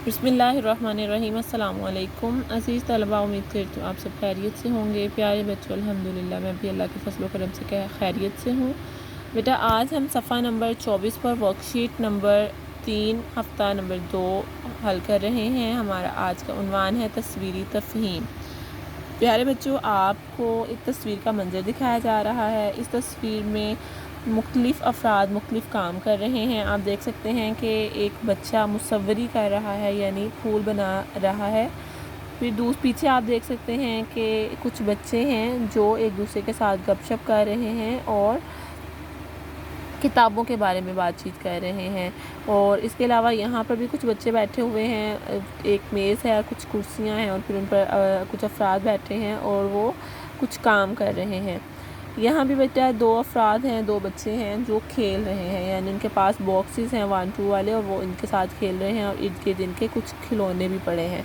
बिस्मिल्लाहिर्रहमानिर्रहीम। अस्सलामु अलैकुम अज़ीज़ तलबा, उम्मीद करती हूँ आप सब खैरियत से होंगे। प्यारे बच्चों, अल्हम्दुलिल्लाह मैं भी अल्लाह के फजल करम से खैरियत से हूँ। बेटा, आज हम सफ़ा नंबर 24 पर वर्कशीट नंबर 3 हफ़्ता नंबर 2 हल कर रहे हैं। हमारा आज का उन्वान है तस्वीरी तफ़हीम। प्यारे बच्चों, आपको एक तस्वीर का मंजर दिखाया जा रहा है। इस तस्वीर में मुख्तलिफ़ अफराद मुख्तलिफ़ काम कर रहे हैं। आप देख सकते हैं कि एक बच्चा मुसव्वरी कर रहा है, यानी फूल बना रहा है। फिर पीछे आप देख सकते हैं कि कुछ बच्चे हैं जो एक दूसरे के साथ गपशप कर रहे हैं और किताबों के बारे में बातचीत कर रहे हैं। और इसके अलावा यहाँ पर भी कुछ बच्चे बैठे हुए हैं। एक मेज़ है, कुछ कुर्सियाँ हैं और फिर उन पर कुछ अफराद बैठे हैं और वो कुछ काम कर रहे हैं। यहाँ भी बेटा 2 अफराद हैं, 2 बच्चे हैं जो खेल रहे हैं, यानी इनके पास बॉक्सेस हैं 1 2 वाले और वो इनके साथ खेल रहे हैं और इर्द गिर्द इनके कुछ खिलौने भी पड़े हैं।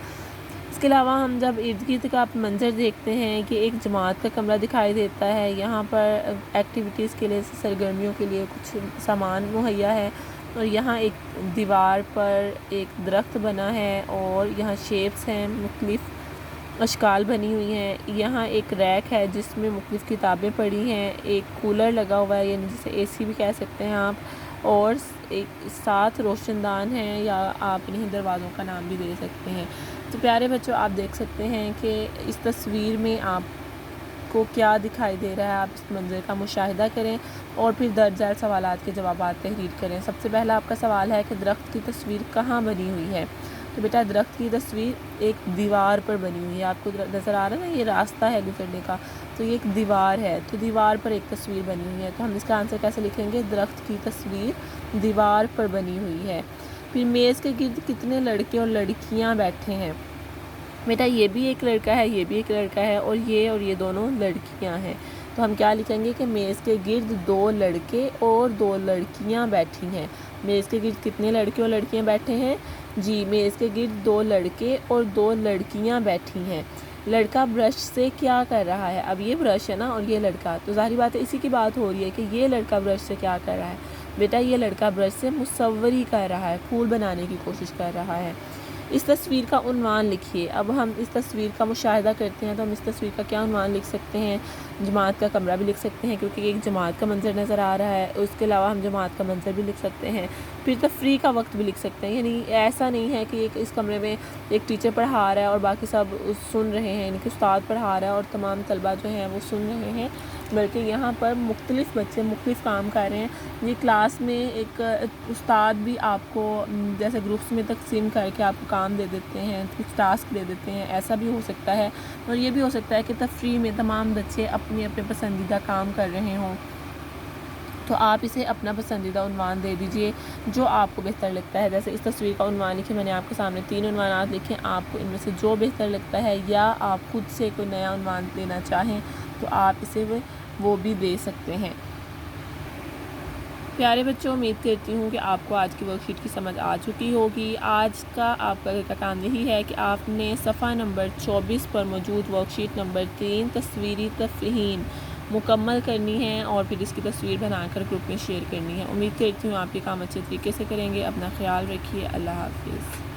इसके अलावा हम जब इर्द गिर्द का मंजर देखते हैं कि एक जमात का कमरा दिखाई देता है। यहाँ पर एक्टिविटीज़ के लिए, सरगर्मियों के लिए कुछ सामान मुहैया है और यहाँ एक दीवार पर एक दरख्त बना है और यहाँ शेप्स हैं, मुख्तलिफ़ अशकाल बनी हुई हैं। यहाँ एक रैक है जिसमें मुख्तलिफ़ किताबें पड़ी हैं। एक कूलर लगा हुआ है, यानी जिसे एसी भी कह सकते हैं आप, और एक साथ रोशनदान है, या आप इन्हीं दरवाज़ों का नाम भी दे सकते हैं। तो प्यारे बच्चों, आप देख सकते हैं कि इस तस्वीर में आपको क्या दिखाई दे रहा है। आप इस मंजर का मुशाहिदा करें और फिर दर्ज झैल सवालात के जवाबात तहरीर करें। सबसे पहला आपका सवाल है कि दरख्त की तस्वीर कहाँ बनी हुई है। तो बेटा, दरख्त की तस्वीर एक दीवार पर बनी हुई है। आपको नज़र आ रहा है ना, ये रास्ता है गुजरने का, तो ये एक दीवार है, तो दीवार पर एक तस्वीर बनी हुई है। तो हम इसका आंसर कैसे लिखेंगे? दरख्त की तस्वीर दीवार पर बनी हुई है। फिर मेज़ के गिर्द कितने लड़के और लड़कियां बैठे हैं। बेटा, ये भी एक लड़का है, ये भी एक लड़का है और ये दोनों लड़कियां हैं। तो हम क्या लिखेंगे कि मेज़ के गिर्द 2 लड़के और 2 लड़कियां बैठी हैं। मेज़ के गिर्द कितने लड़के और लड़कियां बैठे हैं? जी, मेज़ के गिर्द 2 लड़के और 2 लड़कियां बैठी हैं। लड़का ब्रश से क्या कर रहा है? अब ये ब्रश है ना और ये लड़का, तो ज़ाहिर बात है इसी की बात हो रही है कि ये लड़का ब्रश से क्या कर रहा है। बेटा, ये लड़का ब्रश से मुसव्वरी कर रहा है, फूल बनाने की कोशिश कर रहा है। इस तस्वीर का उन्वान लिखिए। अब हम इस तस्वीर का मुशाहिदा करते हैं तो हम इस तस्वीर का क्या उन्वान लिख सकते हैं? जमात का कमरा भी लिख सकते हैं, क्योंकि एक जमात का मंजर नज़र आ रहा है। उसके अलावा हम जमात का मंजर भी लिख सकते हैं। फिर तफरी का वक्त भी लिख सकते हैं, यानी ऐसा नहीं है कि इस कमरे में एक टीचर पढ़ा रहा है और बाकी सब सुन रहे हैं, यानी कि उस्ताद पढ़ा रहा है और तमाम तलबा जो हैं वो सुन रहे हैं, बल्कि यहाँ पर मुख्तलिफ़ बच्चे मुख्तलिफ़ काम कर रहे हैं। ये क्लास में एक उस्ताद भी आपको जैसे ग्रुप्स में तकसीम करके आपको काम दे देते हैं, कुछ टास्क दे देते हैं, ऐसा भी हो सकता है। और ये भी हो सकता है कि तफरी में तमाम बच्चे अपने अपने पसंदीदा काम कर रहे हों, तो आप इसे अपना पसंदीदा उन्वान दे दीजिए जो आपको बेहतर लगता है। जैसे इस तस्वीर का उन्वान लिखे, मैंने आपके सामने 3 उन्वानात लिखे, आपको इनमें से जो बेहतर लगता है या आप खुद से कोई नया उन्वान देना चाहें तो आप इसे वो भी दे सकते हैं। प्यारे बच्चों, उम्मीद करती हूँ कि आपको आज की वर्कशीट की समझ आ चुकी होगी। आज का आपका घर का काम यही है कि आपने सफ़ा नंबर 24 पर मौजूद वर्कशीट नंबर 3 तस्वीरी तफ़हीम मुकम्मल करनी है और फिर इसकी तस्वीर बनाकर ग्रुप में शेयर करनी है। उम्मीद करती हूँ आप ये काम अच्छे तरीके से करेंगे। अपना ख्याल रखिए। अल्लाह हाफ़िज़।